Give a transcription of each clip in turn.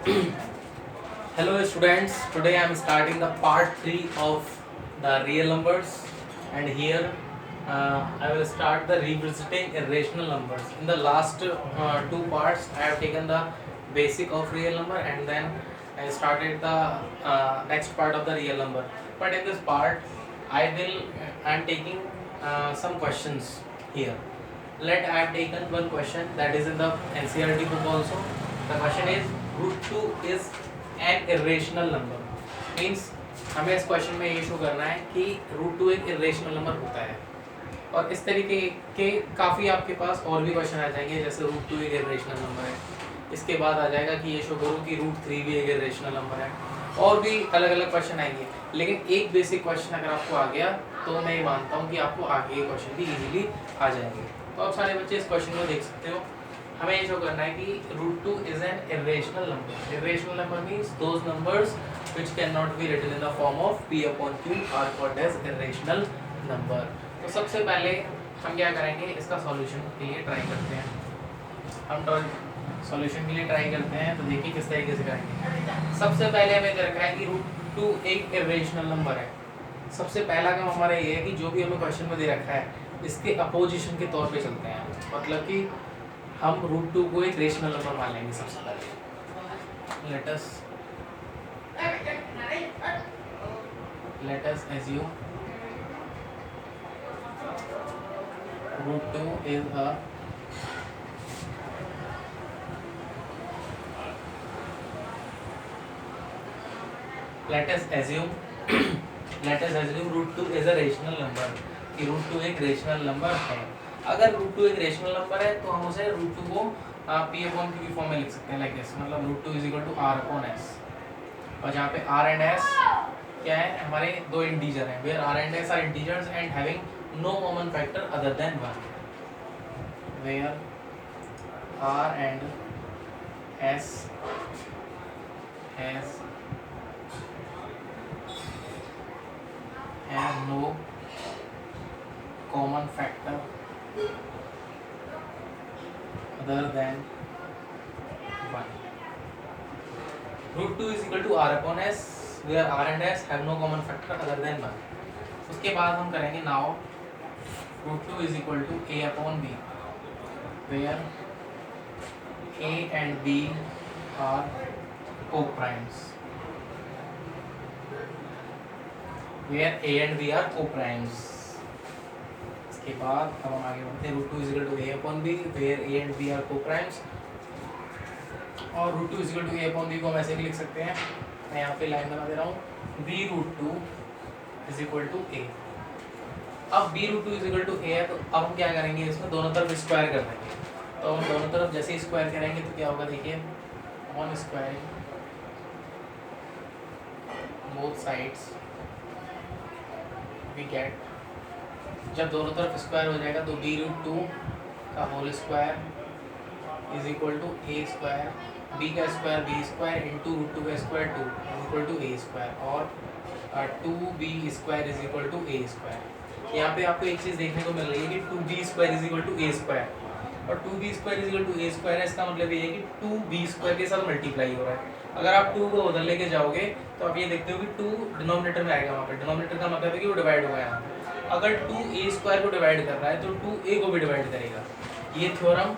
Hello students, today I am starting the part 3 of the real numbers, and here I will start the revisiting irrational numbers. In the last two parts I have taken the basic of real number, and then I started the next part of the real number. But in this part I am taking some questions here. I have taken one question that is in the NCERT book also. The question is √2 is an irrational number. Means हमें इस question में ये show करना है कि √2 एक irrational number होता है, और इस तरीके के काफ़ी आपके पास और भी क्वेश्चन आ जाएंगे, जैसे √2 एक irrational number है। इसके बाद आ जाएगा कि ये शो करो कि √3 भी एक irrational number है, और भी अलग अलग क्वेश्चन आएंगे। लेकिन एक बेसिक क्वेश्चन अगर आपको आ गया तो मैं ये मानता हूँ कि आपको आगे के क्वेश्चन भी इजीली आ जाएंगे। तो आप सारे बच्चे इस क्वेश्चन को देख सकते हो। हमें ये शो करना है कि √2 is an irrational number. Irrational number means those numbers which cannot be written in the form of p upon q are called as irrational number. तो सबसे पहले हम क्या करेंगे, इसका सॉल्यूशन के लिए ट्राई करते हैं। हम सॉल्यूशन के लिए ट्राई करते हैं, तो देखिए किस तरीके से करेंगे। सबसे पहले हमें रखा है कि √2 एक इरेशनल नंबर है। सबसे पहला काम हमारा ये है कि जो भी हमें क्वेश्चन में दे रखा है इसके अपोजिशन के तौर पे चलते हैं, मतलब कि हम √2 को एक रेशनल नंबर मान लेंगे। सबसे पहले let us assume √2 is a let us assume √2 is a rational number, कि √2 एक रेशनल नंबर है। अगर √2 एक रेशनल नंबर है तो हम उसे √2 को p अपॉन q की फॉर्म में लिख सकते हैं, लाइक दिस। मतलब √2 is equal to r upon s, और जहाँ पे r एंड s क्या है, हमारे दो इंटीजर हैं, where r and s are integers and having no common factor other than 1, where r and s has no common factor other than 1. √2 is equal to r upon s, where r and s have no common factor other than 1. उसके बाद हम करेंगे now √2 is equal to a upon b, where a and b are co-primes, where a and b are co-primes. के बाद अब हम आगे बढ़ते हैं। √2 is equal to a upon b, where a and b are co-primes, और √2 is equal to a upon b को हम ऐसे भी लिख सकते हैं, मैं यहाँ पे लाइन बना दे रहा हूँ, b√2 is equal to a। अब b√2 is equal to a है, तो अब हम क्या करेंगे, इसमें दोनों तरफ स्क्वायर कर देंगे। तो हम दोनों तरफ जैसे ही स्क्वायर करेंगे तो क्या होगा, देखिए on squaring both sides we get, जब दोनों तरफ स्क्वायर हो जाएगा तो b√2 का whole square is equal to a square, b का स्क्वायर b स्क्वायर इंटू √2 का square 2 is equal to a square, और 2b square is equal to a square. यहाँ पे आपको एक चीज़ देखने को मिल रही है कि 2b square is equal to a square, और 2b square is equal to a square है। इसका मतलब ये है कि 2b स्क्वायर के साथ मल्टीप्लाई हो रहा है। अगर आप 2 को उधर लेके जाओगे तो आप ये देखते हो कि 2 डिनोमिनेटर में आएगा, वहाँ पे डिनोमिनेटर का मतलब है कि वो डिवाइड होगा यहाँ पे। अगर 2a स्क्वायर को डिवाइड कर रहा है तो 2a को भी डिवाइड करेगा। ये थ्योरम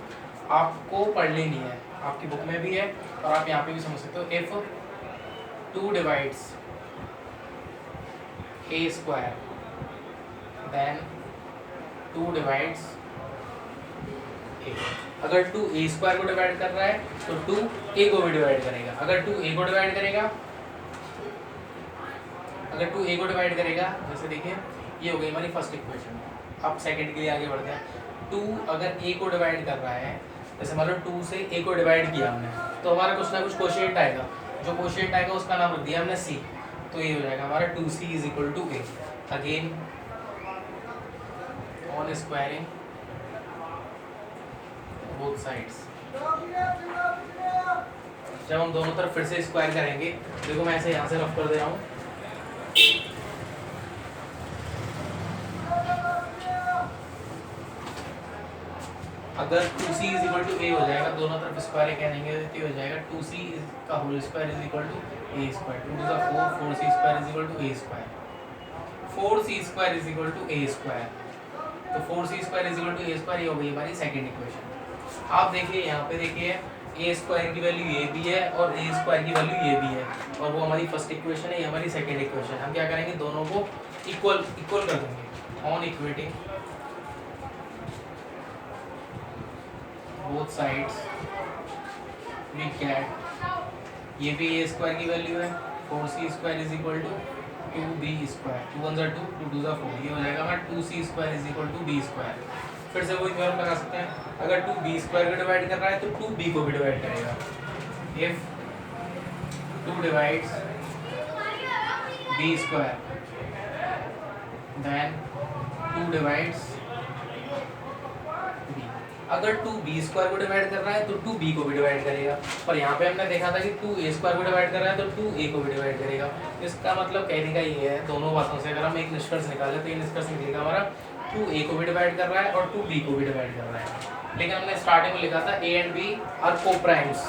आपको पढ़ लेनी है, आपकी बुक में भी है और आप यहाँ पे भी समझ सकते हो। If 2 divides a square then 2 divides a। अगर 2 a स्क्वायर को डिवाइड कर रहा है तो 2 a को भी डिवाइड करेगा। अगर 2 a को डिवाइड करेगा, अगर 2 a को डिवाइड करेगा, जैसे देखिए ये हो गई हमारी फर्स्ट इक्वेशन। अब सेकंड के लिए आगे बढ़ते हैं। 2 अगर a को डिवाइड कर रहा है, जैसे मतलब 2 से a को डिवाइड किया हमने, तो हमारा कुछ ना कुछ कोशिएंट आएगा, जो कोशिएंट आएगा उसका नाम रख दिया हमने c, तो ये हो जाएगा हमारा 2c is equal to a। Again on squaring both sides, जब हम दोनों तरफ फिर से स्क्वायर करेंगे, देखो मैं ऐसे यहाँ से रफ कर दे रहा हूँ, अगर 2c इज इक्वल टू ए हो जाएगा, दोनों तरफ स्क्वायर कह देंगे तो हो जाएगा 2c का whole square is equal to a square, 2 to 4, 4c square is equal to a square, 4c square is equal to a square. तो 4c square is equal to a square, ये हो गई हमारी सेकंड इक्वेशन। आप देखिए यहाँ पे देखिए ए स्क्वायर की वैल्यू ये भी है और ए स्क्वायर की वैल्यू ये भी है, और वो हमारी फर्स्ट इक्वेशन है, ये हमारी सेकंड इक्वेशन। हम क्या करेंगे, दोनों को इक्वल इक्वल कर देंगे। On equating both sides we get, ये भी ए स्क्वायर की वैल्यू है, 4c square is equal to 2b square, 2 1 2, 2 2 4, ये हो जाएगा हमारा 2c square is equal to b square. फिर से वही थ्योरम लगा सकते हैं, अगर 2b स्क्वायर को डिवाइड कर रहा है तो 2b को भी डिवाइड करेगा। If 2 divides b square then 2 divides b। अगर 2b स्क्वायर को डिवाइड कर रहा है तो 2b को भी डिवाइड करेगा, और यहाँ पे हमने देखा था कि 2a स्क्वायर को डिवाइड कर रहा है तो 2a को भी डिवाइड करेगा। इसका मतलब कहने का ये है, दोनों बातों से अगर हम एक निष्कर्ष निकालें तो ये निष्कर्ष निकलेगा हमारा 2a को भी डिवाइड कर रहा है और 2b को भी डिवाइड कर रहा है। लेकिन हमने स्टार्टिंग में लिखा था a and b are coprimes.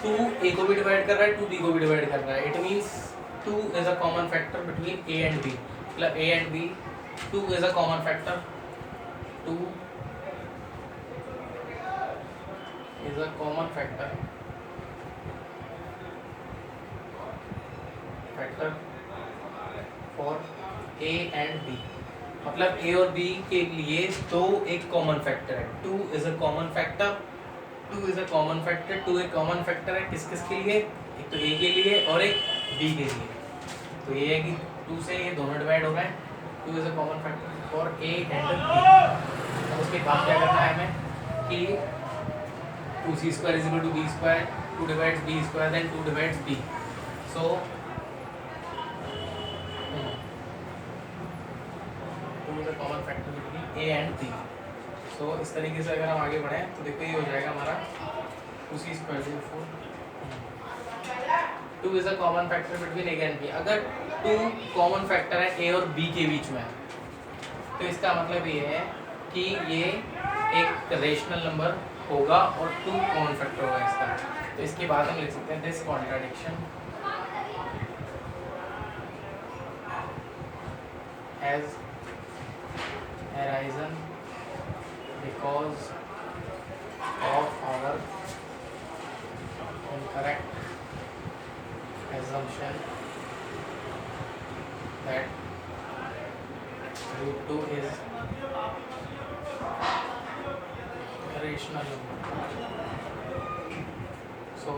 Two A को भी डिवाइड कर रहा है, 2b को भी डिवाइड कर रहा है। It means 2 is a common factor between a and b, मतलब a and b 2 is a common factor, 2 is a common factor for a and b, मतलब a और b के लिए दो एक कॉमन फैक्टर है। 2 is a common factor, 2 is a common factor, 2 एक common factor है किस किस के लिए, एक तो a के लिए और एक b के लिए। तो ये है कि 2 से ये दोनों डिवाइड हो रहे हैं, 2 is a common factor for a and b। अब उसके बाद क्या करना है हमें कि 2c square is equal to b square, 2 divides b square, then 2 divides b. So 2 is a common factor between a and b. So इस तरीके से अगर हम आगे बढ़ें तो देखो ये हो जाएगा हमारा 2c square is 4, 2 is a common factor between a and b। अगर 2 common factor है a और b के बीच में, तो इसका मतलब ये है कि ये एक रेशनल नंबर होगा और 2 कॉमन फैक्टर होगा इसका। तो इसके बाद हम लिख सकते हैं this contradiction has arisen because of our incorrect assumption that root 2 is rational number. So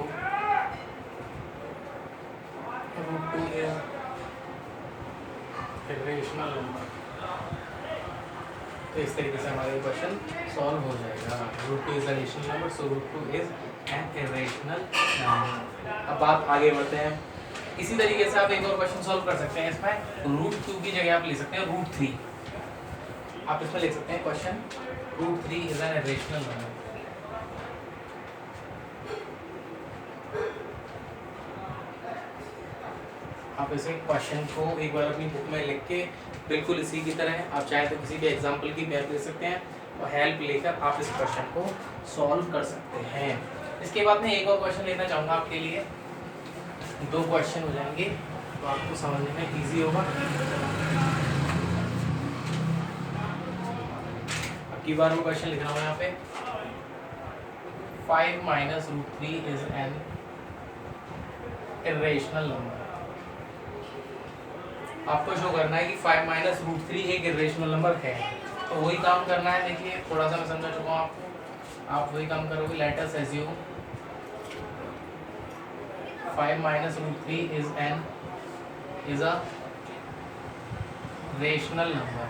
root 2 is a rational number. तो इस तरीके से हमारा क्वेश्चन सॉल्व हो जाएगा। root 2 is a rational number, so root 2 is an irrational number। अब बात आगे बढ़ते हैं। इसी तरीके से आप एक और क्वेश्चन सॉल्व कर सकते हैं। इसमें रूट 2 की जगह आप लिख सकते हैं रूट 3। आप इसमें लिख सकते हैं question root 3 is an irrational number. आप इसे क्वेश्चन को एक बार अपनी बुक में लिख के बिल्कुल इसी की तरह आप चाहे तो किसी भी एग्जाम्पल की हेल्प ले सकते हैं और हेल्प लेकर आप इस क्वेश्चन को सॉल्व कर सकते हैं। इसके बाद मैं एक और क्वेश्चन लेना चाहूँगा आपके लिए। 2 क्वेश्चन हो जाएंगे तो आपको समझने में इजी होगा। अब की बार मैं क्वेश्चन लिख रहा हूँ यहाँ पे 5 minus root 3 is an irrational number. आपको शो करना है कि 5 माइनस रूट 3 एक इरेशनल नंबर है। तो वही काम करना है। देखिए थोड़ा सा मैं समझा चुका हूँ आपको, आप वही काम करोगे। Let us assume 5 minus root 3 is a rational number.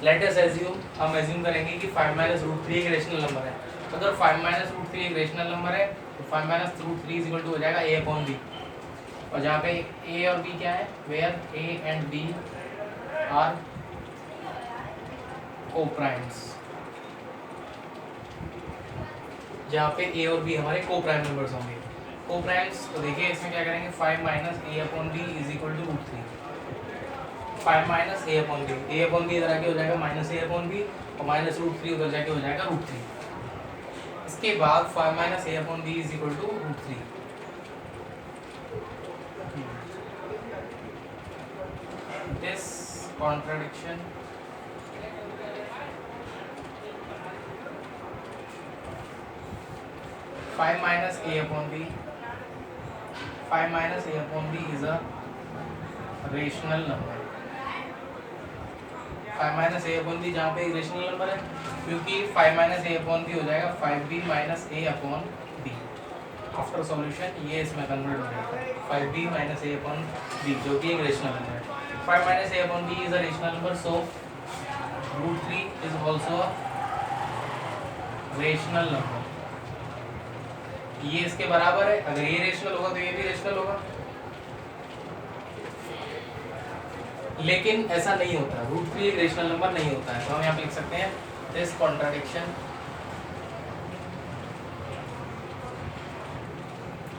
Let us assume, हम assume करेंगे कि 5 minus root 3 एक rational number है। अगर 5 minus root 3 एक rational number है तो 5 minus root 3 is equal to हो जाएगा a upon b। और जहाँ पे a और b क्या है, where a and b are co-primes, जहाँ पे a और b हमारे co-prime numbers होंगे। को प्राइम्स, तो देखिए इसमें क्या करेंगे 5 minus a upon b is equal to root 3। 5 minus a upon b, a upon b इधर आके हो जाएगा माइनस ए अपॉन बी और माइनस रूट 3 उधर जाके हो जाएगा रूट 3। इसके बाद 5 minus a upon b is equal to root 3। This contradiction five minus a upon b, 5 minus a upon b is a rational number। 5 minus a upon b जहाँ पे rational number है, क्योंकि 5 minus a upon b हो जाएगा 5b minus a upon b। After solution ये इसमें convert हो जाएगा 5b minus a upon b, जो कि एक रेशनल नंबर है। 5 minus a upon b is a rational number, so root 3 is also a rational number। ये इसके बराबर है, अगर ये रेशनल होगा तो ये भी रेशनल होगा, लेकिन ऐसा नहीं होता, रूट 3 एक रेशनल नंबर नहीं होता है। तो हम यहाँ पे लिख सकते हैं this contradiction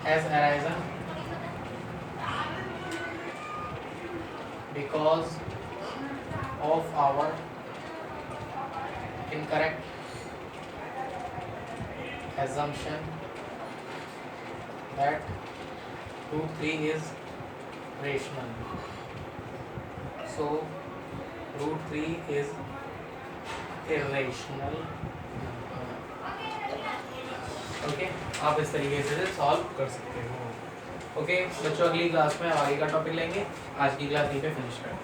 has arisen because of our incorrect assumption that root 3 is rational, so root 3 is irrational। Okay, आप इस तरीके से सॉल्व कर सकते हो। ओके बच्चों, अगली क्लास में आगे का टॉपिक लेंगे। आज की क्लास यहीं पे फिनिश करें।